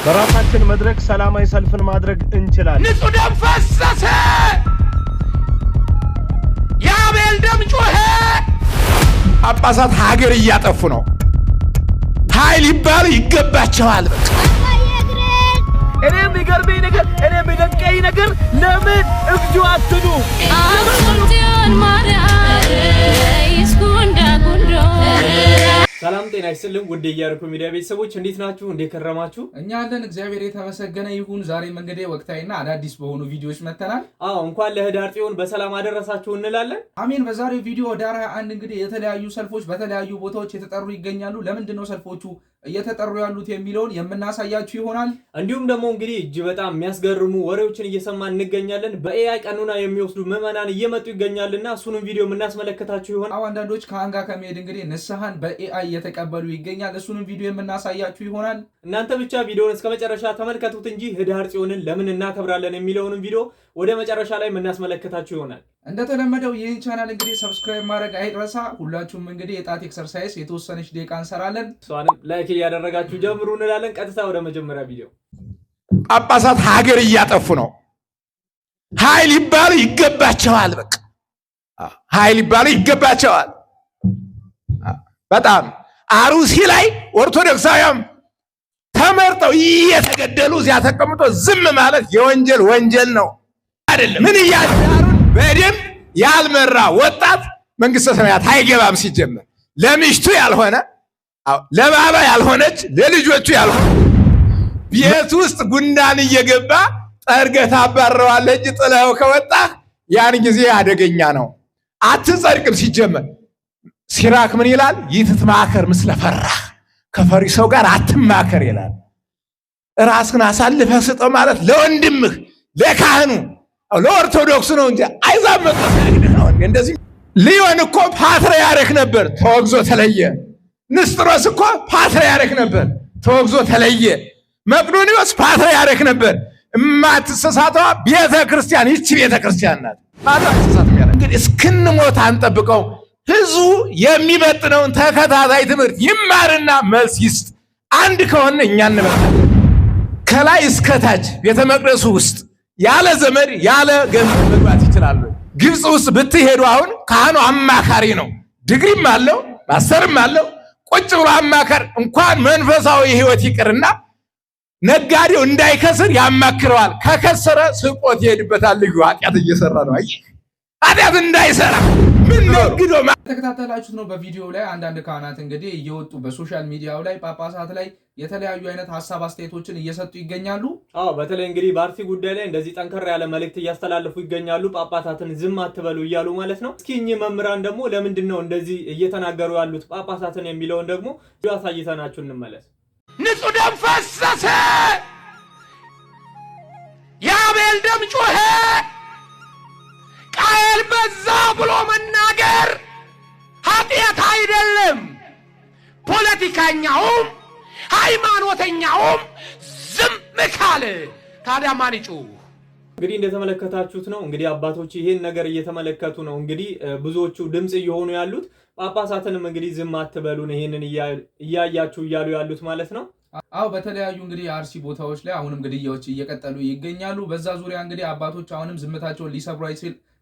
በራሳችን መድረክ ሰላማዊ ሰልፍን ማድረግ እንችላለን። ንጹህ ደም ፈሰሰ፣ የአቤል ደም ጮኸ። ጳጳሳት ሀገር እያጠፉ ነው። ኃይል ይባሉ ይገባቸዋል። እኔ የሚገርመኝ ነገር እኔ የሚደንቀኝ ነገር ለምን እብጁ አትሉ? ሰላም ጤና ይስጥልኝ ውድ የኢያሪኮ ሚዲያ ቤተሰቦች እንዴት ናችሁ? እንዴት ከረማችሁ? እኛ አለን እግዚአብሔር የተመሰገነ ይሁን። ዛሬ መንገዴ ወቅታዊና አዳዲስ በሆኑ ቪዲዮዎች መተናል። እንኳን ለህዳር ጽዮን በሰላም አደረሳችሁ እንላለን። አሜን። በዛሬው ቪዲዮ ህዳር 21 እንግዲህ የተለያዩ ሰልፎች በተለያዩ ቦታዎች የተጠሩ ይገኛሉ። ለምንድን ነው ሰልፎቹ እየተጠሩ ያሉት የሚለውን የምናሳያችሁ ይሆናል። እንዲሁም ደግሞ እንግዲህ በጣም የሚያስገርሙ ወሬዎችን እየሰማን እንገኛለን። በኤአይ ቀኑና የሚወስዱ ምዕመናን እየመጡ ይገኛልና እሱንም ቪዲዮ የምናስመለከታችሁ ይሆናል። አንዳንዶች ከአንጋ ከመሄድ እንግዲህ ንስሐን በኤአይ እየተቀበሉ ይገኛል። እሱንም ቪዲዮ የምናሳያችሁ ይሆናል። እናንተ ብቻ ቪዲዮውን እስከ መጨረሻ ተመልከቱት እንጂ ህዳር ጽዮንን ለምን እናከብራለን የሚለውንም ቪዲዮ ወደ መጨረሻ ላይ የምናስመለከታችሁ ይሆናል። እንደተለመደው ይህን ቻናል እንግዲህ ሰብስክራይብ ማድረግ አይረሳ። ሁላችሁም እንግዲህ የጣት ኤክሰርሳይዝ የተወሰነች ደቂቃ እንሰራለን። እሷንም ላይክ እያደረጋችሁ ጀምሩ እንላለን። ቀጥታ ወደ መጀመሪያ ቪዲዮ። ጳጳሳት ሀገር እያጠፉ ነው። ኃይል ይባሉ ይገባቸዋል። በቃ ኃይል ይባሉ ይገባቸዋል። በጣም አሩሲ ላይ ኦርቶዶክሳውያን ተመርጠው እየተገደሉ እዚያ ተቀምጦ ዝም ማለት የወንጀል ወንጀል ነው አይደለም። ምን እያዳሩን በደም ያልመራ ወጣት መንግስተ ሰማያት አይገባም። ሲጀመር ለሚስቱ ያልሆነ ለባባ ያልሆነች ለልጆቹ ያልሆነ ቤት ውስጥ ጉንዳን እየገባ ጠርገህ ታባረዋለህ እንጂ ጥለኸው ከወጣህ ያን ጊዜ አደገኛ ነው። አትጸድቅም። ሲጀመር ሲራክ ምን ይላል? ይትትማከር ምስለ ፈራህ፣ ከፈሪ ሰው ጋር አትማከር ይላል። ራስህን አሳልፈህ ስጠው ማለት ለወንድምህ ለካህኑ ለኦርቶዶክሱ ነው እንጂ አይዛብ መጣሰግድህ ነው። እንደዚህ ሊዮን እኮ ፓትርያርክ ነበር፣ ተወግዞ ተለየ። ንስጥሮስ እኮ ፓትርያርክ ነበር፣ ተወግዞ ተለየ። መቅዶኒዎስ ፓትርያርክ ነበር። እማትሰሳተዋ ቤተ ክርስቲያን ይቺ ቤተ ክርስቲያን ናት። እንግዲህ እስክንሞት አንጠብቀው። ህዝቡ የሚመጥነውን ተከታታይ ትምህርት ይማርና መልስ ይስጥ። አንድ ከሆነ እኛ እንመጣለን። ከላይ እስከታች ቤተ መቅደሱ ውስጥ ያለ ዘመድ ያለ ገንዘብ መግባት ይችላሉ። ግብፅ ውስጥ ብትሄዱ አሁን ካህኑ አማካሪ ነው። ዲግሪም አለው ማስተርም አለው። ቁጭ ብሎ አማካሪ እንኳን መንፈሳዊ ህይወት ይቅርና ነጋዴው እንዳይከስር ያማክረዋል። ከከሰረ ስቆት ይሄድበታል። ልዩ ኃጢአት እየሰራ ነው። አይ ኃጢአት እንዳይሰራ ምን ነግዶ ተከታተላችሁት ነው። በቪዲዮ ላይ አንዳንድ ካህናት እንግዲህ እየወጡ በሶሻል ሚዲያው ላይ ጳጳሳት ላይ የተለያዩ አይነት ሐሳብ አስተያየቶችን እየሰጡ ይገኛሉ። በተለይ እንግዲህ በአርሲ ጉዳይ ላይ እንደዚህ ጠንከር ያለ መልእክት እያስተላለፉ ይገኛሉ። ጳጳሳትን ዝም አትበሉ እያሉ ማለት ነው። እስኪ እኚህ መምህራን ደግሞ ለምንድን ነው እንደዚህ እየተናገሩ ያሉት ጳጳሳትን የሚለውን ደግሞ አሳይተናችሁ እንመለስ። ንጹህ ደም ፈሰሰ፣ የአቤል ደም ጮኸ። ቃየል በዛ ብሎ መናገር ኃጢአት አይደለም። ፖለቲከኛውም ሃይማኖተኛውም ዝም ካለ ታዲያ ማን ይጩህ? እንግዲህ እንደተመለከታችሁት ነው። እንግዲህ አባቶች ይሄን ነገር እየተመለከቱ ነው። እንግዲህ ብዙዎቹ ድምጽ እየሆኑ ያሉት ጳጳሳትንም እንግዲህ ዝም አትበሉን ይሄንን እያያችሁ እያሉ ያሉት ማለት ነው። በተለያዩ እንግዲህ አርሲ ቦታዎች ላይ አሁንም ግድያዎች እየቀጠሉ ይገኛሉ። በዛ ዙሪያ እንግዲህ አባቶች አሁንም ዝምታቸውን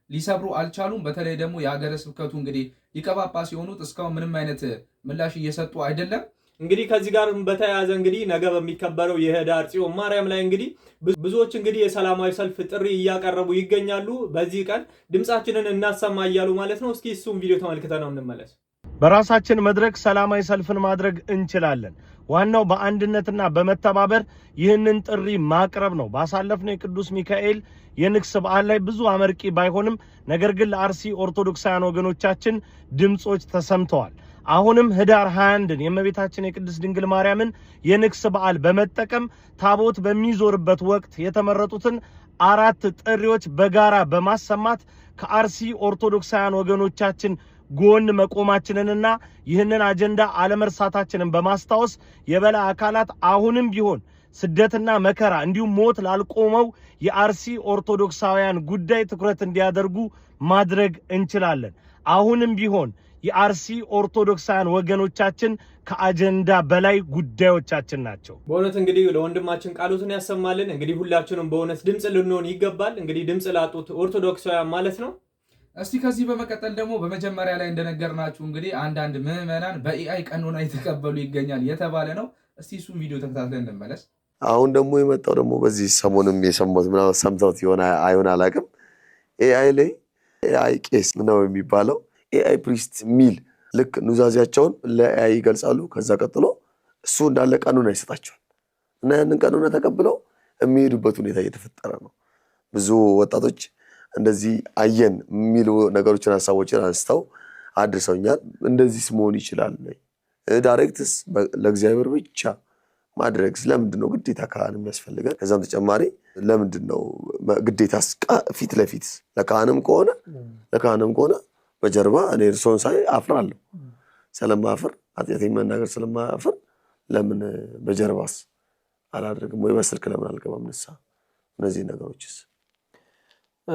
ሊሰብሩ አልቻሉም። በተለይ ደግሞ የሀገረ ስብከቱ እንግዲህ ሊቀ ጳጳስ የሆኑት እስካሁን ምንም አይነት ምላሽ እየሰጡ አይደለም። እንግዲህ ከዚህ ጋር በተያያዘ እንግዲህ ነገ በሚከበረው የህዳር ጽዮን ማርያም ላይ እንግዲህ ብዙዎች እንግዲህ የሰላማዊ ሰልፍ ጥሪ እያቀረቡ ይገኛሉ። በዚህ ቀን ድምጻችንን እናሰማ እያሉ ማለት ነው። እስኪ እሱም ቪዲዮ ተመልክተን ነው እንመለስ። በራሳችን መድረክ ሰላማዊ ሰልፍን ማድረግ እንችላለን። ዋናው በአንድነትና በመተባበር ይህንን ጥሪ ማቅረብ ነው። ባሳለፍነው የቅዱስ ሚካኤል የንግስ በዓል ላይ ብዙ አመርቂ ባይሆንም ነገር ግን ለአርሲ ኦርቶዶክሳውያን ወገኖቻችን ድምጾች ተሰምተዋል። አሁንም ህዳር 21ን የእመቤታችን የቅድስት ድንግል ማርያምን የንግስ በዓል በመጠቀም ታቦት በሚዞርበት ወቅት የተመረጡትን 4 ጥሪዎች በጋራ በማሰማት ከአርሲ ኦርቶዶክሳውያን ወገኖቻችን ጎን መቆማችንንና ይህንን አጀንዳ አለመርሳታችንን በማስታወስ የበላይ አካላት አሁንም ቢሆን ስደትና መከራ እንዲሁም ሞት ላልቆመው የአርሲ ኦርቶዶክሳውያን ጉዳይ ትኩረት እንዲያደርጉ ማድረግ እንችላለን። አሁንም ቢሆን የአርሲ ኦርቶዶክሳውያን ወገኖቻችን ከአጀንዳ በላይ ጉዳዮቻችን ናቸው። በእውነት እንግዲህ ለወንድማችን ቃሉትን ያሰማልን። እንግዲህ ሁላችንም በእውነት ድምጽ ልንሆን ይገባል። እንግዲህ ድምጽ ላጡት ኦርቶዶክሳውያን ማለት ነው። እስቲ ከዚህ በመቀጠል ደግሞ በመጀመሪያ ላይ እንደነገርናችሁ እንግዲህ አንዳንድ ምዕመናን በኤአይ ቀኖና የተቀበሉ ይገኛል የተባለ ነው። እስቲ እሱን ቪዲዮ ተከታትለን እንመለስ። አሁን ደግሞ የመጣው ደግሞ በዚህ ሰሞንም የሰማሁት ምናምን ሰምተውት ይሆን አይሆን አላውቅም። ኤአይ ላይ ኤአይ ቄስ ነው የሚባለው ኤአይ ፕሪስት ሚል ልክ ኑዛዜያቸውን ለኤአይ ይገልጻሉ። ከዛ ቀጥሎ እሱ እንዳለ ቀኑን አይሰጣቸዋል እና ያንን ቀኑን ተቀብለው የሚሄዱበት ሁኔታ እየተፈጠረ ነው። ብዙ ወጣቶች እንደዚህ አየን የሚሉ ነገሮችን ሐሳቦችን አንስተው አድርሰውኛል። እንደዚህስ መሆን ይችላል ወይ? ዳይሬክትስ ለእግዚአብሔር ብቻ ማድረግ ስለምንድን ነው ግዴታ ካህን የሚያስፈልገን? ከዛም ተጨማሪ ለምንድን ነው ግዴታ ፊት ለፊት ለካህንም ከሆነ በጀርባ እኔ እርሶን ሳይ አፍራለሁ። ስለማፍር ኃጢአቴን መናገር ስለማፍር ለምን በጀርባስ አላደርግም ወይ? በስልክ ለምን አልገባም ንስሐ? እነዚህ ነገሮችስ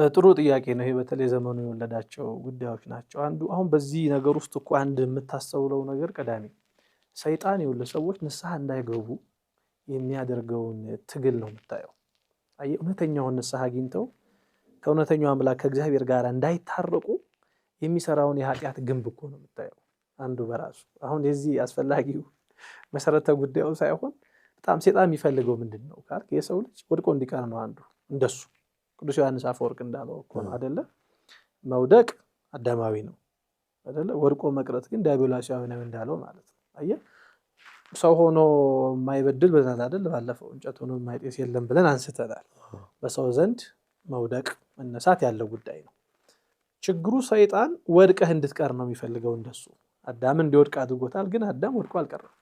ጥሩ ጥያቄ ነው። ይሄ በተለይ ዘመኑ የወለዳቸው ጉዳዮች ናቸው። አንዱ አሁን በዚህ ነገር ውስጥ እኮ አንድ የምታስተውለው ነገር ቀዳሚ ሰይጣን የወለ ሰዎች ንስሐ እንዳይገቡ የሚያደርገውን ትግል ነው የምታየው። እውነተኛውን ንስሐ አግኝተው ከእውነተኛው አምላክ ከእግዚአብሔር ጋር እንዳይታረቁ የሚሰራውን የኃጢአት ግንብ እኮ ነው የምታየው። አንዱ በራሱ አሁን የዚህ አስፈላጊው መሰረተ ጉዳዩ ሳይሆን በጣም ሰይጣን የሚፈልገው ምንድን ነው ካልክ የሰው ልጅ ወድቆ እንዲቀር ነው። አንዱ እንደሱ ቅዱስ ዮሐንስ አፈወርቅ እንዳለው እኮ ነው አይደለ? መውደቅ አዳማዊ ነው አይደለ? ወድቆ መቅረት ግን ዲያብሎሳዊ ነው እንዳለው ማለት ነው። አየህ ሰው ሆኖ የማይበድል ብለናል አይደል? ባለፈው እንጨት ሆኖ የማይጤስ የለም ብለን አንስተናል። በሰው ዘንድ መውደቅ መነሳት ያለው ጉዳይ ነው። ችግሩ ሰይጣን ወድቀህ እንድትቀር ነው የሚፈልገው። እንደሱ አዳም እንዲወድቅ አድርጎታል። ግን አዳም ወድቆ አልቀረም።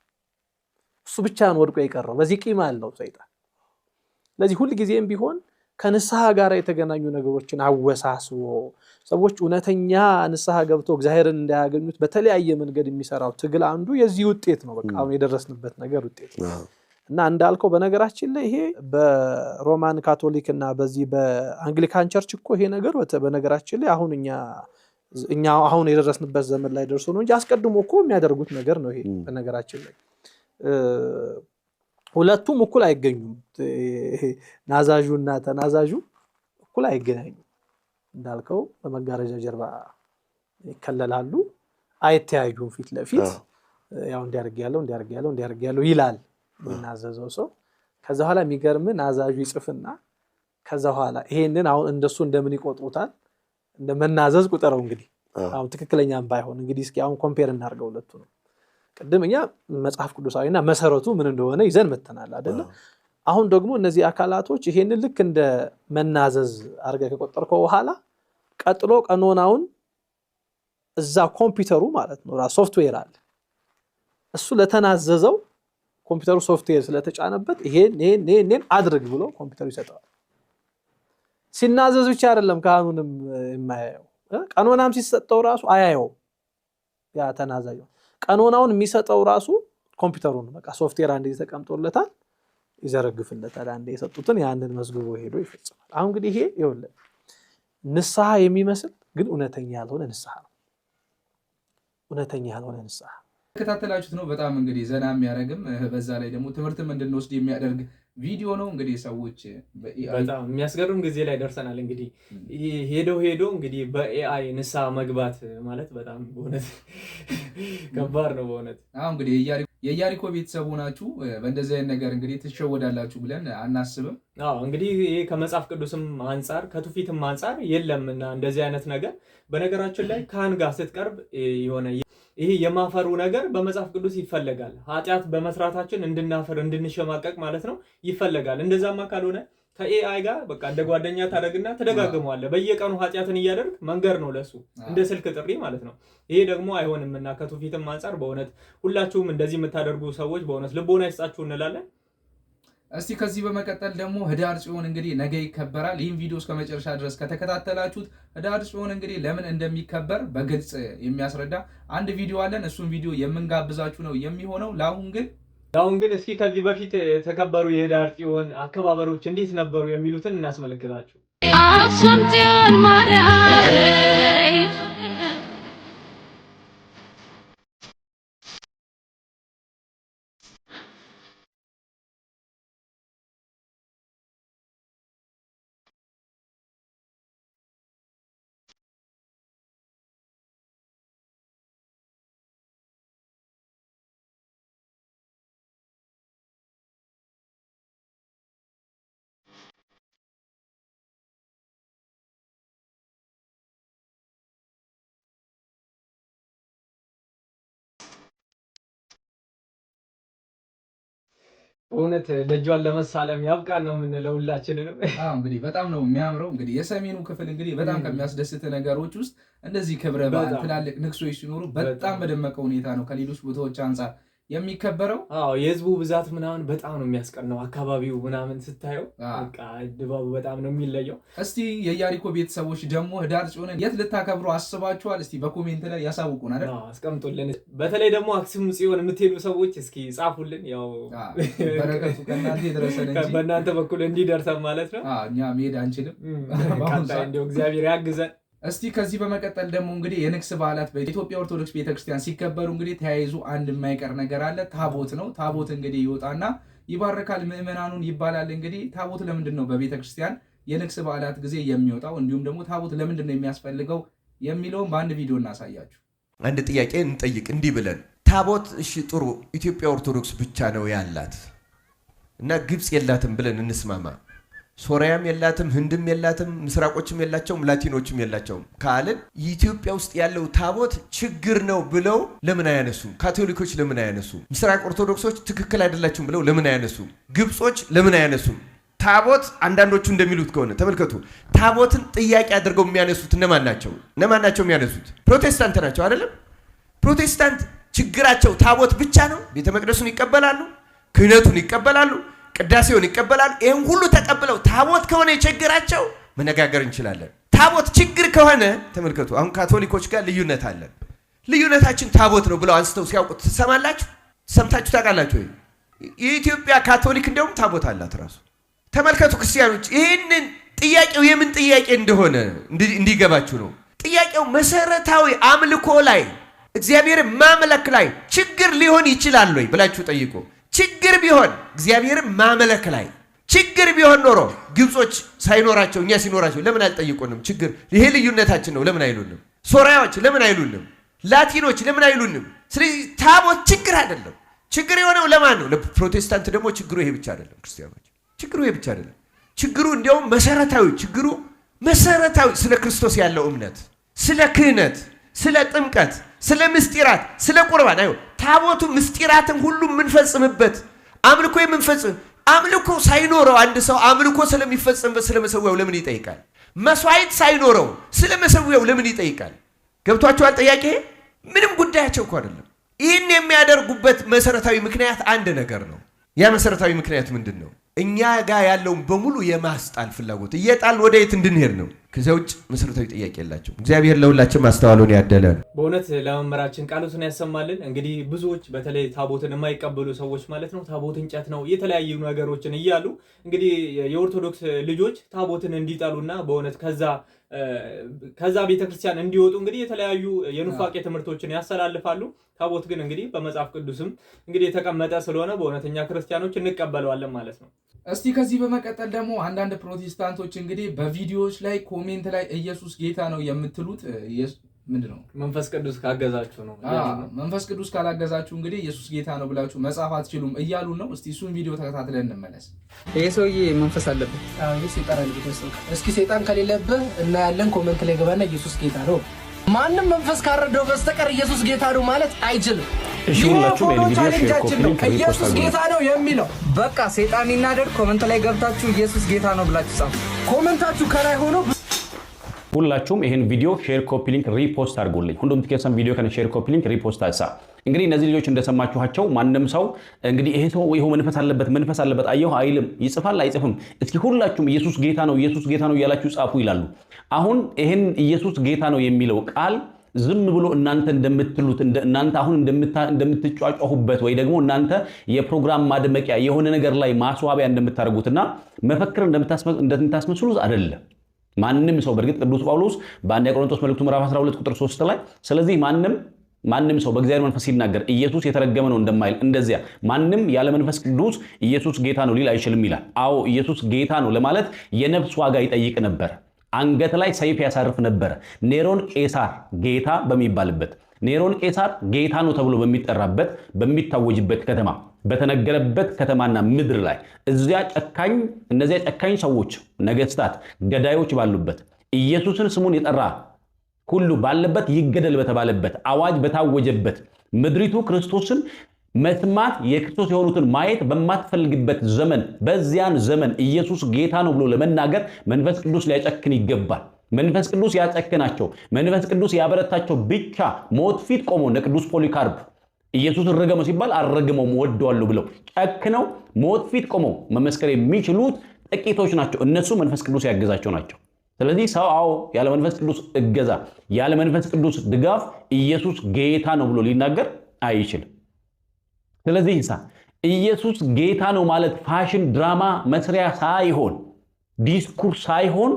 እሱ ብቻ ነው ወድቆ የቀረው። በዚህ ቂም አለው ሰይጣን። ስለዚህ ሁል ጊዜም ቢሆን ከንስሐ ጋር የተገናኙ ነገሮችን አወሳስቦ ሰዎች እውነተኛ ንስሐ ገብቶ እግዚአብሔርን እንዳያገኙት በተለያየ መንገድ የሚሰራው ትግል አንዱ የዚህ ውጤት ነው። በቃ አሁን የደረስንበት ነገር ውጤት ነው። እና እንዳልከው በነገራችን ላይ ይሄ በሮማን ካቶሊክ እና በዚህ በአንግሊካን ቸርች እኮ ይሄ ነገር በነገራችን ላይ አሁን እኛ አሁን የደረስንበት ዘመን ላይ ደርሶ ነው እንጂ አስቀድሞ እኮ የሚያደርጉት ነገር ነው። ይሄ በነገራችን ላይ ሁለቱም እኩል አይገኙም። ናዛዡና ተናዛዡ እኩል አይገናኙም። እንዳልከው በመጋረጃ ጀርባ ይከለላሉ፣ አይተያዩም። ፊት ለፊት ያው እንዲያርግ ያለው ይላል የሚናዘዘው ሰው። ከዛ በኋላ የሚገርም ናዛዡ ይጽፍና ከዛ በኋላ ይሄንን አሁን እንደሱ እንደምን ይቆጥሩታል? እንደመናዘዝ ቁጠረው እንግዲህ አሁን ትክክለኛም ባይሆን እንግዲህ እስኪ አሁን ኮምፔር እናድርገው ሁለቱ ነው። ቅድም እኛ መጽሐፍ ቅዱሳዊና መሰረቱ ምን እንደሆነ ይዘን መተናል አይደለ? አሁን ደግሞ እነዚህ አካላቶች ይሄንን ልክ እንደ መናዘዝ አድርገህ ከቆጠርከው በኋላ ቀጥሎ ቀኖናውን እዛ ኮምፒውተሩ ማለት ነው ራሱ ሶፍትዌር አለ። እሱ ለተናዘዘው ኮምፒውተሩ ሶፍትዌር ስለተጫነበት ይሄን አድርግ ብሎ ኮምፒውተሩ ይሰጠዋል። ሲናዘዝ ብቻ አይደለም ካህኑንም የማያየው፣ ቀኖናም ሲሰጠው ራሱ አያየው። ያ ተናዛዡ ቀኖናውን የሚሰጠው ራሱ ኮምፒውተሩ ነው። በቃ ሶፍትዌር አንዴ ተቀምጦለታል፣ ይዘረግፍለታል። አንዴ የሰጡትን ያንን መዝግቦ ሄዶ ይፈጽማል። አሁን እንግዲህ ይሄ ይኸውልህ ንስሐ የሚመስል ግን እውነተኛ ያልሆነ ንስሐ ነው። እውነተኛ ያልሆነ ንስሐ ተከታተላችሁት ነው። በጣም እንግዲህ ዘና የሚያደርግም በዛ ላይ ደግሞ ትምህርትም እንድንወስድ የሚያደርግ ቪዲዮ ነው። እንግዲህ ሰዎች በጣም የሚያስገርም ጊዜ ላይ ደርሰናል። እንግዲህ ሄዶ እንግዲህ በኤአይ ንስሐ መግባት ማለት በጣም በእውነት ከባድ ነው በእውነት። አሁን እንግዲህ የኢያሪኮ ቤተሰብ ሆናችሁ በእንደዚህ አይነት ነገር እንግዲህ ትሸወዳላችሁ ብለን አናስብም። እንግዲህ ይሄ ከመጽሐፍ ቅዱስም አንጻር ከትውፊትም አንጻር የለምና እንደዚህ አይነት ነገር በነገራችን ላይ ካህን ጋር ስትቀርብ የሆነ ይሄ የማፈሩ ነገር በመጽሐፍ ቅዱስ ይፈለጋል። ኃጢአት በመስራታችን እንድናፈር እንድንሸማቀቅ ማለት ነው ይፈለጋል። እንደዛማ ካልሆነ ከኤአይ ጋር በቃ እንደ ጓደኛ ታደርግና ተደጋግመዋለህ። በየቀኑ ኃጢአትን እያደረግ መንገር ነው ለሱ እንደ ስልክ ጥሪ ማለት ነው። ይሄ ደግሞ አይሆንምና ከትውፊትም አንጻር በእውነት ሁላችሁም እንደዚህ የምታደርጉ ሰዎች በእውነት ልቦና ይስጣችሁ እንላለን። እስቲ ከዚህ በመቀጠል ደግሞ ህዳር ጽዮን እንግዲህ ነገ ይከበራል። ይህን ቪዲዮ እስከ መጨረሻ ድረስ ከተከታተላችሁት ህዳር ጽዮን እንግዲህ ለምን እንደሚከበር በግልጽ የሚያስረዳ አንድ ቪዲዮ አለን። እሱን ቪዲዮ የምንጋብዛችሁ ነው የሚሆነው። ለአሁን ግን እስኪ ከዚህ በፊት የተከበሩ የህዳር ጽዮን አከባበሮች እንዴት ነበሩ የሚሉትን እናስመለክታችሁ። አክሱም ጽዮን ማርያም እውነት ደጇን ለመሳለም ያብቃን ነው የምንለው ሁላችንንም። እንግዲህ በጣም ነው የሚያምረው። እንግዲህ የሰሜኑ ክፍል እንግዲህ በጣም ከሚያስደስት ነገሮች ውስጥ እንደዚህ ክብረ በዓል ትላልቅ ንግሶች ሲኖሩ በጣም በደመቀ ሁኔታ ነው ከሌሎች ቦታዎች አንጻር የሚከበረው። የህዝቡ ብዛት ምናምን በጣም ነው የሚያስቀናው። አካባቢው ምናምን ስታየው በቃ ድባቡ በጣም ነው የሚለየው። እስቲ የኢያሪኮ ቤተሰቦች ደግሞ ህዳር ጽዮንን የት ልታከብሩ አስባችኋል? እስቲ በኮሜንት ላይ ያሳውቁን አይደል? አስቀምጡልን። በተለይ ደግሞ አክሱም ጽዮን የምትሄዱ ሰዎች እስኪ ጻፉልን። ያው በረከቱ ከእናንተ ይድረሰን እንጂ በእናንተ በኩል እንዲደርሰን ማለት ነው። እኛ መሄድ አንችልም። እንደው እግዚአብሔር ያግዘን። እስቲ ከዚህ በመቀጠል ደግሞ እንግዲህ የንግስ በዓላት በኢትዮጵያ ኦርቶዶክስ ቤተክርስቲያን ሲከበሩ እንግዲህ ተያይዞ አንድ የማይቀር ነገር አለ። ታቦት ነው። ታቦት እንግዲህ ይወጣና ይባርካል ምዕመናኑን ይባላል። እንግዲህ ታቦት ለምንድን ነው በቤተክርስቲያን የንግስ በዓላት ጊዜ የሚወጣው? እንዲሁም ደግሞ ታቦት ለምንድን ነው የሚያስፈልገው የሚለውን በአንድ ቪዲዮ እናሳያችሁ። አንድ ጥያቄ እንጠይቅ እንዲህ ብለን ታቦት እሺ ጥሩ ኢትዮጵያ ኦርቶዶክስ ብቻ ነው ያላት እና ግብፅ የላትም ብለን እንስማማ። ሶሪያም የላትም፣ ህንድም የላትም፣ ምስራቆችም የላቸውም፣ ላቲኖችም የላቸውም ካልን ኢትዮጵያ ውስጥ ያለው ታቦት ችግር ነው ብለው ለምን አያነሱም? ካቶሊኮች ለምን አያነሱም? ምስራቅ ኦርቶዶክሶች ትክክል አይደላችሁም ብለው ለምን አያነሱም? ግብጾች ለምን አያነሱም? ታቦት አንዳንዶቹ እንደሚሉት ከሆነ ተመልከቱ፣ ታቦትን ጥያቄ አድርገው የሚያነሱት እነማን ናቸው? እነማን ናቸው የሚያነሱት? ፕሮቴስታንት ናቸው አይደለም? ፕሮቴስታንት ችግራቸው ታቦት ብቻ ነው። ቤተ መቅደሱን ይቀበላሉ፣ ክህነቱን ይቀበላሉ፣ ቅዳሴውን ይቀበላሉ። ይህን ሁሉ ተቀብለው ታቦት ከሆነ የቸግራቸው መነጋገር እንችላለን። ታቦት ችግር ከሆነ ተመልከቱ፣ አሁን ካቶሊኮች ጋር ልዩነት አለን። ልዩነታችን ታቦት ነው ብለው አንስተው ሲያውቁት ትሰማላችሁ? ሰምታችሁ ታውቃላችሁ ወይ? የኢትዮጵያ ካቶሊክ እንደውም ታቦት አላት ራሱ። ተመልከቱ ክርስቲያኖች፣ ይህንን ጥያቄው የምን ጥያቄ እንደሆነ እንዲገባችሁ ነው። ጥያቄው መሰረታዊ አምልኮ ላይ እግዚአብሔርን ማምለክ ላይ ችግር ሊሆን ይችላል ወይ ብላችሁ ጠይቁ። ችግር ቢሆን እግዚአብሔርን ማምለክ ላይ ችግር ቢሆን ኖሮ ግብጾች ሳይኖራቸው እኛ ሲኖራቸው ለምን አልጠይቁንም? ችግር ይሄ ልዩነታችን ነው ለምን አይሉንም? ሶሪያዎች ለምን አይሉንም? ላቲኖች ለምን አይሉንም? ስለዚህ ታቦት ችግር አይደለም። ችግር የሆነው ለማን ነው? ለፕሮቴስታንት ደግሞ ችግሩ ይሄ ብቻ አይደለም። ክርስቲያኖች ችግሩ ይሄ ብቻ አይደለም። ችግሩ እንዲያውም መሰረታዊ ችግሩ መሰረታዊ ስለ ክርስቶስ ያለው እምነት፣ ስለ ክህነት፣ ስለ ጥምቀት፣ ስለ ምስጢራት፣ ስለ ቁርባን አይው ታቦቱ ምስጢራትን ሁሉ የምንፈጽምበት አምልኮ የምንፈጽም አምልኮ ሳይኖረው አንድ ሰው አምልኮ ስለሚፈጽምበት ስለ መሰዊያው ለምን ይጠይቃል? መስዋዕት ሳይኖረው ስለ መሰዊያው ለምን ይጠይቃል? ገብቷቸዋል? ጥያቄ ምንም ጉዳያቸው እኮ አይደለም። ይህን የሚያደርጉበት መሰረታዊ ምክንያት አንድ ነገር ነው። ያ መሰረታዊ ምክንያት ምንድን ነው? እኛ ጋር ያለውን በሙሉ የማስጣል ፍላጎት እየጣል ወደ የት እንድንሄድ ነው። ከዚያ ውጭ መሰረታዊ ጥያቄ የላቸው። እግዚአብሔር ለሁላችን ማስተዋሉን ያደለን። በእውነት ለመምህራችን ቃሉትን ያሰማልን። እንግዲህ ብዙዎች በተለይ ታቦትን የማይቀበሉ ሰዎች ማለት ነው ታቦት እንጨት ነው የተለያዩ ነገሮችን እያሉ እንግዲህ የኦርቶዶክስ ልጆች ታቦትን እንዲጠሉና በእውነት ከዛ ቤተክርስቲያን እንዲወጡ እንግዲህ የተለያዩ የኑፋቄ ትምህርቶችን ያስተላልፋሉ። ታቦት ግን እንግዲህ በመጽሐፍ ቅዱስም እንግዲህ የተቀመጠ ስለሆነ በእውነተኛ ክርስቲያኖች እንቀበለዋለን ማለት ነው። እስቲ ከዚህ በመቀጠል ደግሞ አንዳንድ ፕሮቴስታንቶች እንግዲህ በቪዲዮዎች ላይ ኮሜንት ላይ ኢየሱስ ጌታ ነው የምትሉት ምንድን ነው? መንፈስ ቅዱስ ካገዛችሁ ነው። መንፈስ ቅዱስ ካላገዛችሁ እንግዲህ ኢየሱስ ጌታ ነው ብላችሁ መጻፍ አትችሉም እያሉ ነው። እስቲ እሱን ቪዲዮ ተከታትለን እንመለስ። ይሄ ሰውዬ መንፈስ አለበት። እስኪ ሰይጣን ከሌለብህ እናያለን። ኮሜንት ላይ ገባና ኢየሱስ ጌታ ነው። ማንም መንፈስ ካረደው በስተቀር ኢየሱስ ጌታ ነው ማለት አይችልም። ኢየሱስ ጌታ ነው የሚለው በቃ ሰይጣን ይናደድ። ኮሜንት ላይ ገብታችሁ ኢየሱስ ጌታ ነው ብላችሁ ጻፉ። ኮሜንታችሁ ከላይ ሆኖ ሁላችሁም ይሄን ቪዲዮ ሼር፣ ኮፒ ሊንክ፣ ሪፖስት አድርጉልኝ። ሁሉም ትከሰም ቪዲዮ ከነ ሼር፣ ኮፒ ሊንክ፣ ሪፖስት አሳ እንግዲህ እነዚህ ልጆች እንደሰማችኋቸው ማንም ሰው እንግዲህ ይሄ ሰው ይሄው መንፈስ አለበት አየሁ አይልም፣ ይጽፋል አይጽፍም። እስኪ ሁላችሁም ኢየሱስ ጌታ ነው እያላችሁ ጻፉ ይላሉ። አሁን ይሄን ኢየሱስ ጌታ ነው የሚለው ቃል ዝም ብሎ እናንተ እንደምትሉት እናንተ አሁን እንደምትጫጫሁበት ወይ ደግሞ እናንተ የፕሮግራም ማድመቂያ የሆነ ነገር ላይ ማስዋቢያ እንደምታደርጉትና መፈክር እንደምታስመስሉት አይደለም። ማንም ሰው በእርግጥ ቅዱስ ጳውሎስ በአንደኛ ቆሮንቶስ መልእክቱ ምዕራፍ 12 ቁጥር 3 ላይ ስለዚህ ማንም ሰው በእግዚአብሔር መንፈስ ሲናገር ኢየሱስ የተረገመ ነው እንደማይል እንደዚያ ማንም ያለ መንፈስ ቅዱስ ኢየሱስ ጌታ ነው ሊል አይችልም ይላል። አዎ ኢየሱስ ጌታ ነው ለማለት የነፍስ ዋጋ ይጠይቅ ነበር። አንገት ላይ ሰይፍ ያሳርፍ ነበር። ኔሮን ቄሳር ጌታ በሚባልበት ኔሮን ቄሳር ጌታ ነው ተብሎ በሚጠራበት በሚታወጅበት ከተማ በተነገረበት ከተማና ምድር ላይ እነዚያ ጨካኝ ሰዎች ነገስታት፣ ገዳዮች ባሉበት ኢየሱስን ስሙን የጠራ ሁሉ ባለበት ይገደል በተባለበት አዋጅ በታወጀበት ምድሪቱ ክርስቶስን መስማት የክርስቶስ የሆኑትን ማየት በማትፈልግበት ዘመን በዚያን ዘመን ኢየሱስ ጌታ ነው ብሎ ለመናገር መንፈስ ቅዱስ ሊያጨክን ይገባል። መንፈስ ቅዱስ ያጨክናቸው፣ መንፈስ ቅዱስ ያበረታቸው ብቻ ሞት ፊት ቆመው እንደ ቅዱስ ፖሊካርፕ ኢየሱስ ረገመው ሲባል አረገመው ወደዋለሁ ብለው ጨክነው ሞት ፊት ቆመው መመስከር የሚችሉት ጥቂቶች ናቸው። እነሱ መንፈስ ቅዱስ ያገዛቸው ናቸው። ስለዚህ ሰው ያለ መንፈስ ቅዱስ እገዛ ያለ መንፈስ ቅዱስ ድጋፍ ኢየሱስ ጌታ ነው ብሎ ሊናገር አይችልም። ስለዚህ ኢየሱስ ጌታ ነው ማለት ፋሽን ድራማ መስሪያ ሳይሆን ዲስኩር ሳይሆን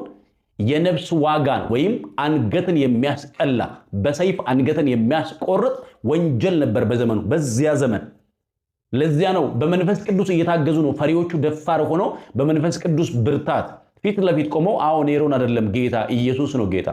የነፍስ ዋጋን ወይም አንገትን የሚያስቀላ በሰይፍ አንገትን የሚያስቆርጥ ወንጀል ነበር በዘመኑ በዚያ ዘመን። ለዚያ ነው በመንፈስ ቅዱስ እየታገዙ ነው ፈሪዎቹ ደፋር ሆነው በመንፈስ ቅዱስ ብርታት ፊት ለፊት ቆመው ኔሮን አይደለም ጌታ ኢየሱስ ነው ጌታ።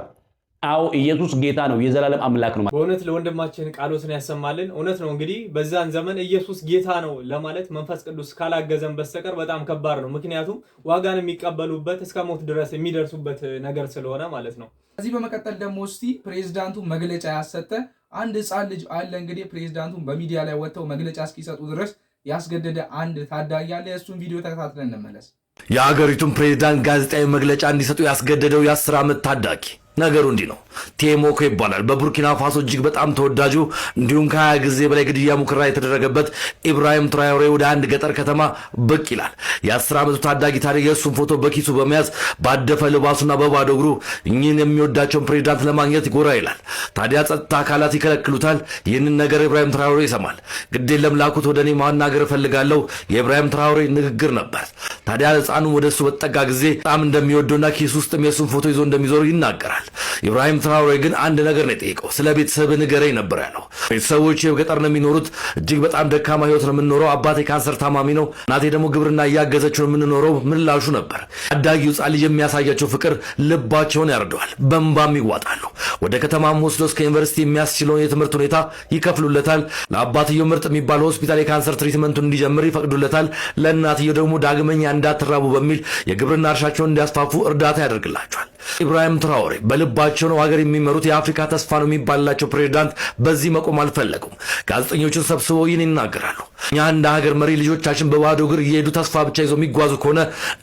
ኢየሱስ ጌታ ነው፣ የዘላለም አምላክ ነው። በእውነት ለወንድማችን ቃሎትን ያሰማልን። እውነት ነው እንግዲህ በዛን ዘመን ኢየሱስ ጌታ ነው ለማለት መንፈስ ቅዱስ ካላገዘን በስተቀር በጣም ከባድ ነው። ምክንያቱም ዋጋን የሚቀበሉበት እስከ ሞት ድረስ የሚደርሱበት ነገር ስለሆነ ማለት ነው። ከዚህ በመቀጠል ደግሞ እስቲ ፕሬዝዳንቱ መግለጫ ያሰጠ አንድ ህፃን ልጅ አለ። እንግዲህ ፕሬዝዳንቱን በሚዲያ ላይ ወጥተው መግለጫ እስኪሰጡ ድረስ ያስገደደ አንድ ታዳጊ አለ። እሱን ቪዲዮ ተከታትለን እንመለስ። የሀገሪቱን ፕሬዝዳንት ጋዜጣዊ መግለጫ እንዲሰጡ ያስገደደው የ10 ዓመት ታዳጊ ነገሩ እንዲህ ነው። ቴሞኮ ይባላል። በቡርኪና ፋሶ እጅግ በጣም ተወዳጁ እንዲሁም ከ20 ጊዜ በላይ ግድያ ሙከራ የተደረገበት ኢብራሂም ትራዮሬ ወደ አንድ ገጠር ከተማ ብቅ ይላል። የ10 ዓመቱ ታዳጊ ታዲያ የእሱን ፎቶ በኪሱ በመያዝ ባደፈ ልባሱና በባዶ እግሩ እኚህን የሚወዳቸውን ፕሬዝዳንት ለማግኘት ጎራ ይላል። ታዲያ ጸጥታ አካላት ይከለክሉታል። ይህንን ነገር ኢብራሂም ትራዮሬ ይሰማል። ግድ የለም ላኩት፣ ወደ እኔ ማናገር እፈልጋለሁ የኢብራሂም ትራዮሬ ንግግር ነበር። ታዲያ ህፃኑ ወደ እሱ በጠጋ ጊዜ በጣም እንደሚወደውና ኪስ ውስጥም የእሱን ፎቶ ይዞ እንደሚዞር ይናገራል። ኢብራሂም ትራዮሬ ግን አንድ ነገር ነው የጠየቀው። ስለ ቤተሰብ ንገረኝ ነበር ያለው። ቤተሰቦች በገጠር ነው የሚኖሩት፣ እጅግ በጣም ደካማ ህይወት ነው የምንኖረው። አባቴ ካንሰር ታማሚ ነው፣ እናቴ ደግሞ ግብርና እያገዘችው ነው የምንኖረው ምላሹ ነበር። አዳጊው ህፃን ልጅ የሚያሳያቸው ፍቅር ልባቸውን ያርደዋል፣ በእንባም ይዋጣሉ። ወደ ከተማም ወስዶ እስከ ዩኒቨርሲቲ የሚያስችለውን የትምህርት ሁኔታ ይከፍሉለታል። ለአባትየው ምርጥ የሚባለው ሆስፒታል የካንሰር ትሪትመንቱን እንዲጀምር ይፈቅዱለታል። ለእናትየው ደግሞ ዳግመኛ እንዳትራቡ በሚል የግብርና እርሻቸውን እንዲያስፋፉ እርዳታ ያደርግላቸዋል። ኢብራሂም ትራዮሬ በልባቸው ነው ሀገር የሚመሩት የአፍሪካ ተስፋ ነው የሚባላቸው ፕሬዝዳንት በዚህ መቆም አልፈለጉም። ጋዜጠኞችን ሰብስበው ይህን ይናገራሉ። እኛ እንደ ሀገር መሪ ልጆቻችን በባዶ እግር እየሄዱ ተስፋ ብቻ ይዘው የሚጓዙ ከሆነ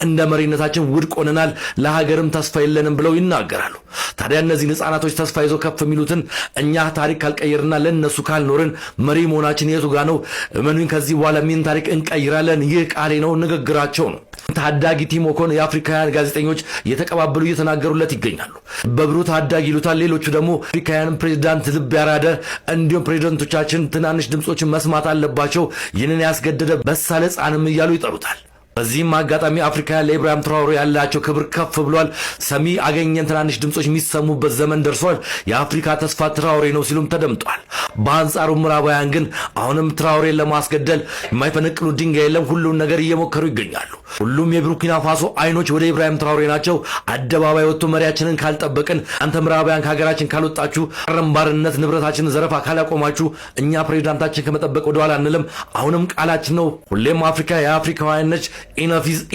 እንደ መሪነታችን ውድቅ ሆነናል፣ ለሀገርም ተስፋ የለንም ብለው ይናገራሉ። ታዲያ እነዚህን ህፃናቶች ተስፋ ይዘው ከፍ የሚሉትን እኛ ታሪክ ካልቀየርና ለእነሱ ካልኖርን መሪ መሆናችን የቱ ጋ ነው? እመኑኝ ከዚህ በኋላ ምን ታሪክ እንቀይራለን? ይህ ቃሌ ነው፣ ንግግራቸው ነው። ታዳጊ ቲሞኮን የአፍሪካውያን ጋዜጠኞች እየተቀባበሉ እየተናገሩለት ይገኛሉ። በብሩ ታዳጊ ይሉታል። ሌሎቹ ደግሞ አፍሪካውያን ፕሬዝዳንት ልብ ያራደ እንዲሁም ፕሬዝዳንቶቻችን ትናንሽ ድምጾችን መስማት አለባቸው፣ ይህንን ያስገደደ በሳለ ህፃንም እያሉ ይጠሩታል። በዚህም አጋጣሚ አፍሪካውያን ለኢብራሂም ትራዮሬ ያላቸው ክብር ከፍ ብሏል። ሰሚ አገኘን፣ ትናንሽ ድምጾች የሚሰሙበት ዘመን ደርሷል፣ የአፍሪካ ተስፋ ትራዮሬ ነው ሲሉም ተደምጧል። በአንጻሩ ምዕራባውያን ግን አሁንም ትራዮሬን ለማስገደል የማይፈነቅሉ ድንጋይ የለም፣ ሁሉን ነገር እየሞከሩ ይገኛሉ። ሁሉም የቡርኪና ፋሶ አይኖች ወደ ኢብራሂም ትራዮሬ ናቸው። አደባባይ ወጥቶ መሪያችንን ካልጠበቅን፣ አንተ ምዕራባውያን ከሀገራችን ካልወጣችሁ፣ ቀረምባርነት ንብረታችንን ዘረፋ ካላቆማችሁ እኛ ፕሬዝዳንታችን ከመጠበቅ ወደኋላ አንልም። አሁንም ቃላችን ነው። ሁሌም አፍሪካ የአፍሪካውያን ነች፣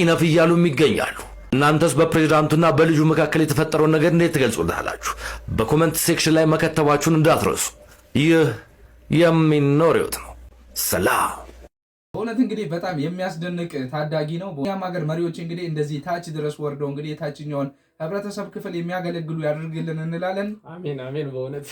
ኢነፍ እያሉ ይገኛሉ። እናንተስ በፕሬዝዳንቱና በልጁ መካከል የተፈጠረውን ነገር እንዴት ትገልጹታላችሁ? በኮሜንት ሴክሽን ላይ መከተባችሁን እንዳትረሱ። ይህ የሚኖሪዎት ነው። ሰላም። በእውነት እንግዲህ በጣም የሚያስደንቅ ታዳጊ ነው። በእኛም ሀገር መሪዎች እንግዲህ እንደዚህ ታች ድረስ ወርደው እንግዲህ የታችኛውን ህብረተሰብ ክፍል የሚያገለግሉ ያድርግልን እንላለን። አሜን አሜን። በእውነት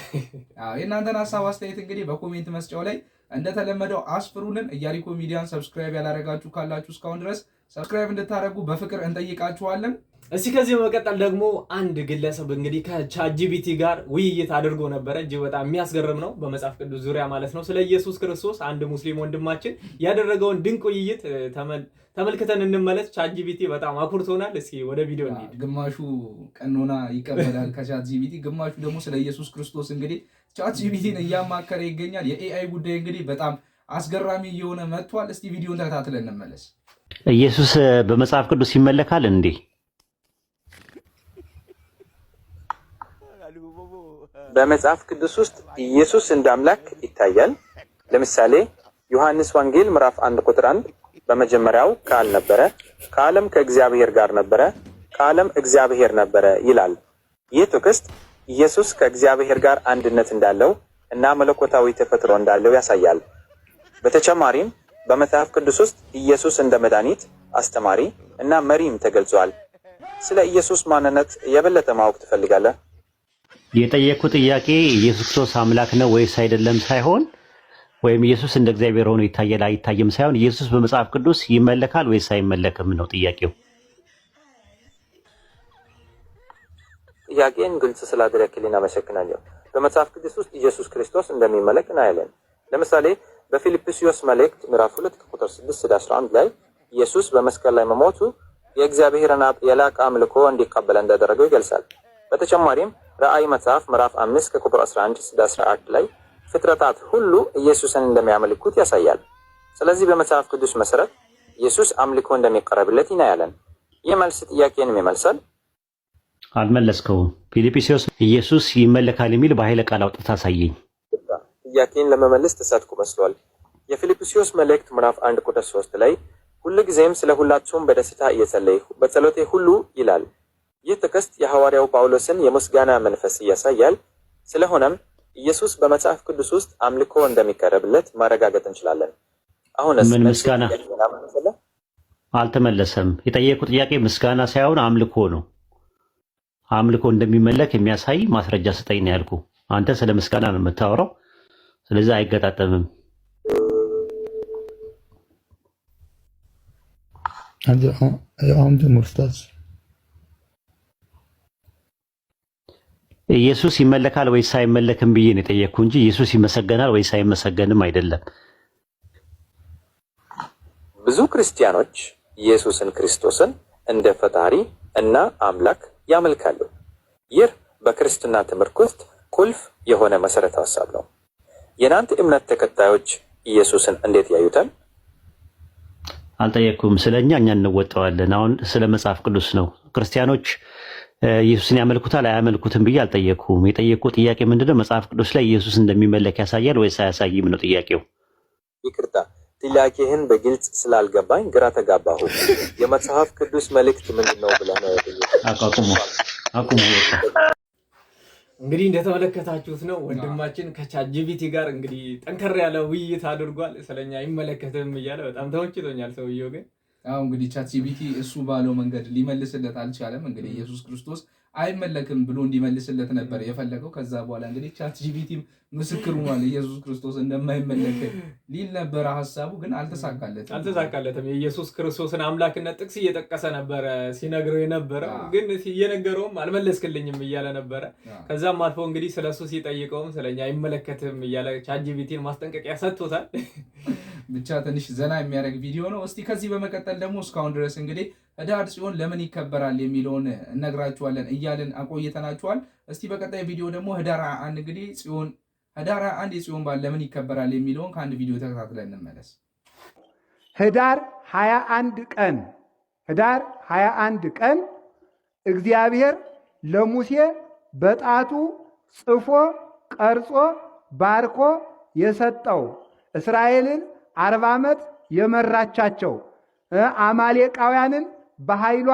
የእናንተን ሀሳብ አስተያየት እንግዲህ በኮሜንት መስጫው ላይ እንደተለመደው አስፍሩልን። ኢያሪኮ ሚዲያን ሰብስክራይብ ያላረጋችሁ ካላችሁ እስካሁን ድረስ ሰብስክራይብ እንድታደርጉ በፍቅር እንጠይቃችኋለን። እስቲ ከዚህ በመቀጠል ደግሞ አንድ ግለሰብ እንግዲህ ከቻትጂፒቲ ጋር ውይይት አድርጎ ነበረ። እጅግ በጣም የሚያስገርም ነው፣ በመጽሐፍ ቅዱስ ዙሪያ ማለት ነው። ስለ ኢየሱስ ክርስቶስ አንድ ሙስሊም ወንድማችን ያደረገውን ድንቅ ውይይት ተመልክተን እንመለስ። ቻትጂፒቲ በጣም አኩርቶናል። እስኪ ወደ ቪዲዮ እንሂድ። ግማሹ ቀኖና ይቀበላል ከቻትጂፒቲ፣ ግማሹ ደግሞ ስለ ኢየሱስ ክርስቶስ እንግዲህ ቻትጂፒቲን እያማከረ ይገኛል። የኤአይ ጉዳይ እንግዲህ በጣም አስገራሚ እየሆነ መጥቷል። እስቲ ቪዲዮን ተከታትለን እንመለስ። ኢየሱስ በመጽሐፍ ቅዱስ ይመለካል እንዴ? በመጽሐፍ ቅዱስ ውስጥ ኢየሱስ እንደ አምላክ ይታያል። ለምሳሌ ዮሐንስ ወንጌል ምዕራፍ 1 ቁጥር 1 በመጀመሪያው ቃል ነበረ፣ ከዓለም ከእግዚአብሔር ጋር ነበረ፣ ከዓለም እግዚአብሔር ነበረ ይላል። ይህ ጥቅስ ኢየሱስ ከእግዚአብሔር ጋር አንድነት እንዳለው እና መለኮታዊ ተፈጥሮ እንዳለው ያሳያል። በተጨማሪም በመጽሐፍ ቅዱስ ውስጥ ኢየሱስ እንደ መድኃኒት፣ አስተማሪ እና መሪም ተገልጿል። ስለ ኢየሱስ ማንነት የበለጠ ማወቅ ትፈልጋለህ? የጠየቁት ጥያቄ ኢየሱስ ክርስቶስ አምላክ ነው ወይስ አይደለም ሳይሆን ወይም ኢየሱስ እንደ እግዚአብሔር ሆኖ ይታያል አይታይም ሳይሆን ኢየሱስ በመጽሐፍ ቅዱስ ይመለካል ወይስ አይመለክም ነው ጥያቄው። ጥያቄን ግልጽ ስላደረክልኝ አመሰግናለሁ። በመጽሐፍ ቅዱስ ውስጥ ኢየሱስ ክርስቶስ እንደሚመለክ እናያለን። ለምሳሌ በፊልጵስዩስ መልእክት ምዕራፍ 2 ቁጥር 6-11 ላይ ኢየሱስ በመስቀል ላይ መሞቱ የእግዚአብሔርን አብ የላቀ አምልኮ እንዲቀበል እንዳደረገው ይገልጻል። በተጨማሪም ራእይ መጽሐፍ ምዕራፍ 5 ቁጥር 11-14 ላይ ፍጥረታት ሁሉ ኢየሱስን እንደሚያመልኩት ያሳያል። ስለዚህ በመጽሐፍ ቅዱስ መሰረት ኢየሱስ አምልኮ እንደሚቀርብለት እናያለን። ይህ መልስ ጥያቄንም ይመልሳል? አልመለስከውም። ፊልጵስዩስ ኢየሱስ ይመለካል የሚል በኃይለ ቃል አውጥታ አሳየኝ። ጥያቄን ለመመለስ ተሳትኩ መስሏል። የፊልጵስዩስ መልእክት ምዕራፍ 1 ቁጥር 3 ላይ ሁልጊዜም ስለ ሁላችሁም በደስታ እየጸለይሁ በጸሎቴ ሁሉ ይላል። ይህ ጥቅስ የሐዋርያው ጳውሎስን የምስጋና መንፈስ ያሳያል። ስለሆነም ኢየሱስ በመጽሐፍ ቅዱስ ውስጥ አምልኮ እንደሚቀርብለት ማረጋገጥ እንችላለን። አሁንስ ምን ምስጋና? አልተመለሰም። የጠየቁት ጥያቄ ምስጋና ሳይሆን አምልኮ ነው። አምልኮ እንደሚመለክ የሚያሳይ ማስረጃ ስጠኝ ነው ያልኩ። አንተ ስለ ምስጋና ነው የምታወራው። ስለዚህ አይገጣጠምም። አሁን ደግሞ ኡስታዝ ኢየሱስ ይመለካል ወይስ አይመለክም ብዬ ነው የጠየቅኩ እንጂ ኢየሱስ ይመሰገናል ወይስ አይመሰገንም አይደለም። ብዙ ክርስቲያኖች ኢየሱስን ክርስቶስን እንደ ፈጣሪ እና አምላክ ያመልካሉ። ይህ በክርስትና ትምህርት ውስጥ ቁልፍ የሆነ መሰረታዊ ሐሳብ ነው። የናንተ እምነት ተከታዮች ኢየሱስን እንዴት ያዩታል? አልጠየቅኩም። ስለኛ እኛ እንወጣዋለን። አሁን ስለ መጽሐፍ ቅዱስ ነው። ክርስቲያኖች ኢየሱስን ያመልኩታል አያመልኩትም ብዬ አልጠየቅኩም። የጠየቅኩት ጥያቄ ምንድነው? መጽሐፍ ቅዱስ ላይ ኢየሱስ እንደሚመለክ ያሳያል ወይስ አያሳይም ነው ጥያቄው። ይቅርታ፣ ጥያቄህን በግልጽ ስላልገባኝ ግራ ተጋባሁ። የመጽሐፍ ቅዱስ መልእክት ምንድነው ብለህ ነው ያጠየቅኩት? አቁሙ። እንግዲህ እንደተመለከታችሁት ነው ወንድማችን ከቻትጂፒቲ ጋር እንግዲህ ጠንከር ያለ ውይይት አድርጓል። ስለኛ አይመለከትም እያለ በጣም ተወችቶኛል ሰውየው። ግን አዎ እንግዲህ ቻትጂፒቲ እሱ ባለው መንገድ ሊመልስለት አልቻለም። እንግዲህ ኢየሱስ ክርስቶስ አይመለክም ብሎ እንዲመልስለት ነበር የፈለገው። ከዛ በኋላ እንግዲህ ቻትጂፒቲም ምስክሩ ማለት ኢየሱስ ክርስቶስ እንደማይመለክ ሊል ነበር ሐሳቡ፣ ግን አልተሳካለትም። የኢየሱስ ክርስቶስን አምላክነት ጥቅስ እየጠቀሰ ነበረ ሲነግረው የነበረ፣ ግን እየነገረውም አልመለስክልኝም እያለ ነበረ። ከዛም አልፎ እንግዲህ ስለሱ ሲጠይቀውም ስለኛ አይመለከትም እያለ ቻትጂፒቲን ማስጠንቀቂያ ሰጥቶታል። ብቻ ትንሽ ዘና የሚያደርግ ቪዲዮ ነው። እስቲ ከዚህ በመቀጠል ደግሞ እስካሁን ድረስ እንግዲህ ህዳር ጽዮን ለምን ይከበራል የሚለውን እነግራችኋለን እያልን አቆይተናችኋል። እስቲ በቀጣይ ቪዲዮ ደግሞ ህዳር 21 እንግዲህ ህዳር 21 የጽዮን በዓል ለምን ይከበራል የሚለውን ከአንድ ቪዲዮ ተከታትለን እንመለስ። ህዳር 21 ቀን እግዚአብሔር ለሙሴ በጣቱ ጽፎ ቀርጾ ባርኮ የሰጠው እስራኤልን 40 ዓመት የመራቻቸው አማሌቃውያንን በኃይሏ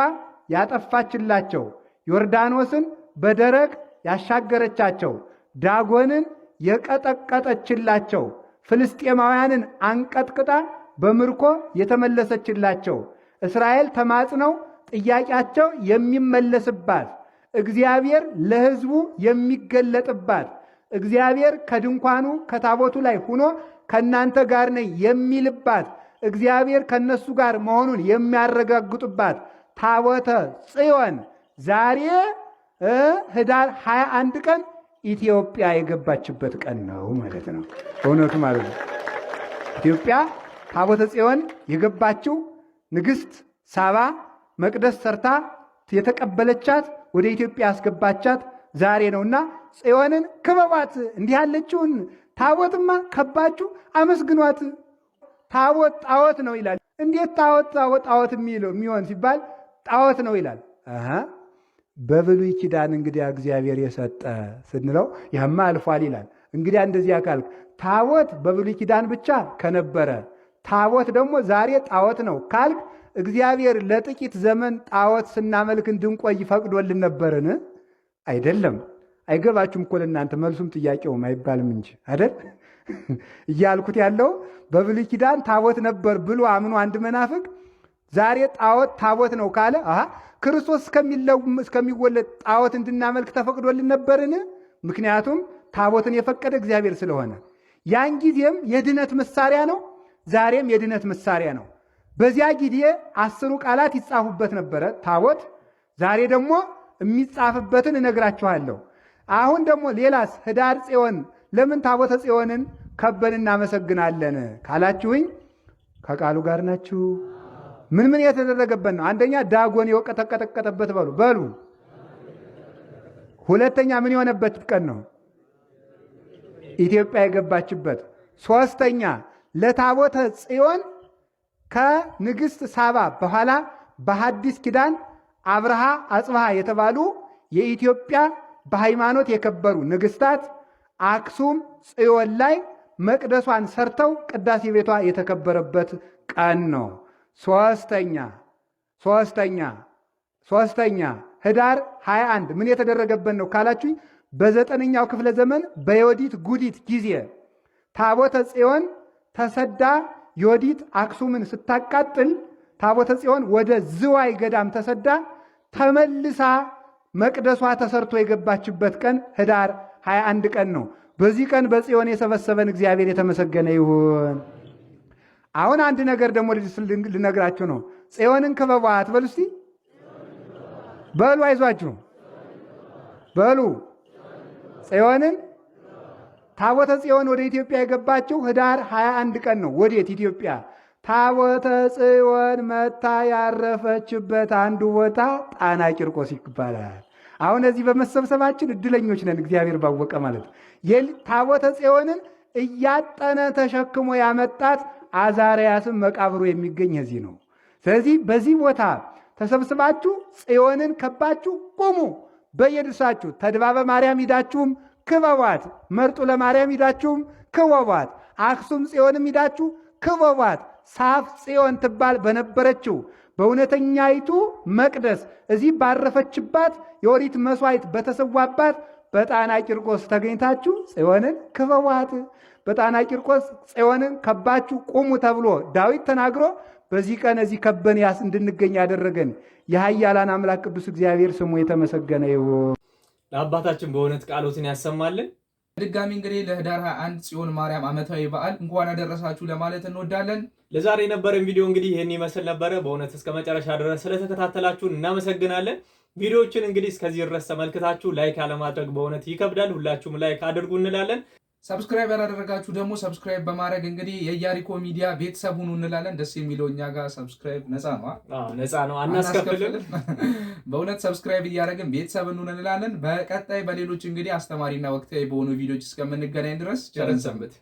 ያጠፋችላቸው ዮርዳኖስን በደረቅ ያሻገረቻቸው ዳጎንን የቀጠቀጠችላቸው ፍልስጤማውያንን አንቀጥቅጣ በምርኮ የተመለሰችላቸው እስራኤል ተማጽነው ጥያቄያቸው የሚመለስባት እግዚአብሔር ለሕዝቡ የሚገለጥባት እግዚአብሔር ከድንኳኑ ከታቦቱ ላይ ሆኖ ከናንተ ጋር ነኝ የሚልባት እግዚአብሔር ከነሱ ጋር መሆኑን የሚያረጋግጡባት ታቦተ ጽዮን ዛሬ ህዳር 21 ቀን ኢትዮጵያ የገባችበት ቀን ነው ማለት ነው። እውነቱ ማለት ነው። ኢትዮጵያ ታቦተ ጽዮን የገባችው ንግሥት ሳባ መቅደስ ሰርታ የተቀበለቻት ወደ ኢትዮጵያ ያስገባቻት ዛሬ ነውና ጽዮንን ክበቧት። እንዲህ ያለችውን ታቦትማ ከባችሁ አመስግኗት። ታቦት ጣዖት ነው ይላል። እንዴት ጣዖት የሚሆን ሲባል ጣዖት ነው ይላል። በብሉይ ኪዳን እንግዲያ እግዚአብሔር የሰጠ ስንለው ያማ አልፏል ይላል። እንግዲያ እንደዚህ አካል ታቦት በብሉይ ኪዳን ብቻ ከነበረ ታቦት ደግሞ ዛሬ ጣዖት ነው ካልክ እግዚአብሔር ለጥቂት ዘመን ጣዖት ስናመልክ እንድንቆይ ፈቅዶልን ነበርን? አይደለም። አይገባችሁም እኮ ለእናንተ መልሱም ጥያቄውም አይባልም እንጂ አይደል? እያልኩት ያለው በብሉይ ኪዳን ታቦት ነበር ብሎ አምኖ አንድ መናፍቅ ዛሬ ጣዖት ታቦት ነው ካለ ክርስቶስ እስከሚወለድ ጣዖት እንድናመልክ ተፈቅዶልን ነበርን? ምክንያቱም ታቦትን የፈቀደ እግዚአብሔር ስለሆነ ያን ጊዜም የድነት መሳሪያ ነው፣ ዛሬም የድነት መሳሪያ ነው። በዚያ ጊዜ 10 ቃላት ይጻፉበት ነበረ ታቦት። ዛሬ ደግሞ የሚጻፍበትን እነግራችኋለሁ። አሁን ደግሞ ሌላስ ህዳር ጽዮን ለምን ታቦተ ጽዮንን ከበን እናመሰግናለን ካላችሁኝ ከቃሉ ጋር ናችሁ። ምን የተደረገበት ነው? አንደኛ ዳጎን የወቀጠቀጠበት በሉ። ሁለተኛ ምን የሆነበት ቀን ነው? ኢትዮጵያ የገባችበት። ሶስተኛ ለታቦተ ጽዮን ከንግሥት ሳባ በኋላ በሐዲስ ኪዳን አብርሃ አጽብሃ የተባሉ የኢትዮጵያ በሃይማኖት የከበሩ ንግሥታት አክሱም ጽዮን ላይ መቅደሷን ሰርተው ቅዳሴ ቤቷ የተከበረበት ቀን ነው። ሶስተኛ ህዳር 21 ምን የተደረገበት ነው ካላችሁኝ በ9ኛው ክፍለ ዘመን በዮዲት ጉዲት ጊዜ ታቦተ ጽዮን ተሰዳ ዮዲት አክሱምን ስታቃጥል ታቦተ ጽዮን ወደ ዝዋይ ገዳም ተሰዳ ተመልሳ መቅደሷ ተሰርቶ የገባችበት ቀን ህዳር 21 ቀን ነው። በዚህ ቀን በጽዮን የሰበሰበን እግዚአብሔር የተመሰገነ ይሁን። አሁን አንድ ነገር ደግሞ ልነግራችሁ ነው። ጽዮንን ክበቧት በሉ እስቲ በሉ፣ አይዟችሁ በሉ። ጽዮንን ታቦተ ጽዮን ወደ ኢትዮጵያ የገባችው ህዳር 21 ቀን ነው። ወዴት? ኢትዮጵያ። ታቦተ ጽዮን መታ ያረፈችበት አንዱ ቦታ ጣና ቂርቆስ ይባላል። አሁን እዚህ በመሰብሰባችን እድለኞች ነን፣ እግዚአብሔር ባወቀ ማለት ነው። ታቦተ ጽዮንን እያጠነ ተሸክሞ ያመጣት አዛርያስም መቃብሩ የሚገኝ እዚህ ነው። ስለዚህ በዚህ ቦታ ተሰብስባችሁ ጽዮንን ከባችሁ ቁሙ። በየድርሳችሁ ተድባበ ማርያም ሂዳችሁም ክበቧት፣ መርጡ ለማርያም ሂዳችሁም ክበቧት፣ አክሱም ጽዮንም ሂዳችሁ ክበቧት። ሳፍ ጽዮን ትባል በነበረችው በእውነተኛይቱ መቅደስ እዚህ ባረፈችባት የኦሪት መስዋዕት በተሰዋባት በጣና ቂርቆስ ተገኝታችሁ ጽዮንን ክበቧት። በጣና ቂርቆስ ጽዮንን ከባችሁ ቁሙ ተብሎ ዳዊት ተናግሮ በዚህ ቀን እዚህ ከበን እንድንገኝ ያደረገን የኃያላን አምላክ ቅዱስ እግዚአብሔር ስሙ የተመሰገነ ይሁን። ለአባታችን በእውነት ቃሎትን ያሰማልን። ድጋሚ እንግዲህ ለህዳር 21 ጽዮን ማርያም ዓመታዊ በዓል እንኳን አደረሳችሁ ለማለት እንወዳለን። ለዛሬ የነበረን ቪዲዮ እንግዲህ ይህን ይመስል ነበረ። በእውነት እስከ መጨረሻ ድረስ ስለተከታተላችሁን እናመሰግናለን። ቪዲዮዎችን እንግዲህ እስከዚህ ድረስ ተመልክታችሁ ላይክ አለማድረግ በእውነት ይከብዳል። ሁላችሁም ላይክ አድርጉ እንላለን። ሰብስክራይብ ያላደረጋችሁ ደግሞ ሰብስክራይብ በማድረግ እንግዲህ የኢያሪኮ ሚዲያ ቤተሰብ ሁኑ እንላለን። ደስ የሚለው እኛ ጋር ሰብስክራይብ ነፃ ነው። ነፃ ነው፣ አናስከፍልም። በእውነት ሰብስክራይብ እያደረግን ቤተሰብ ሁኑ እንላለን። በቀጣይ በሌሎች እንግዲህ አስተማሪና ወቅታዊ በሆኑ ቪዲዮዎች እስከምንገናኝ ድረስ ቸር ሰንብቱ።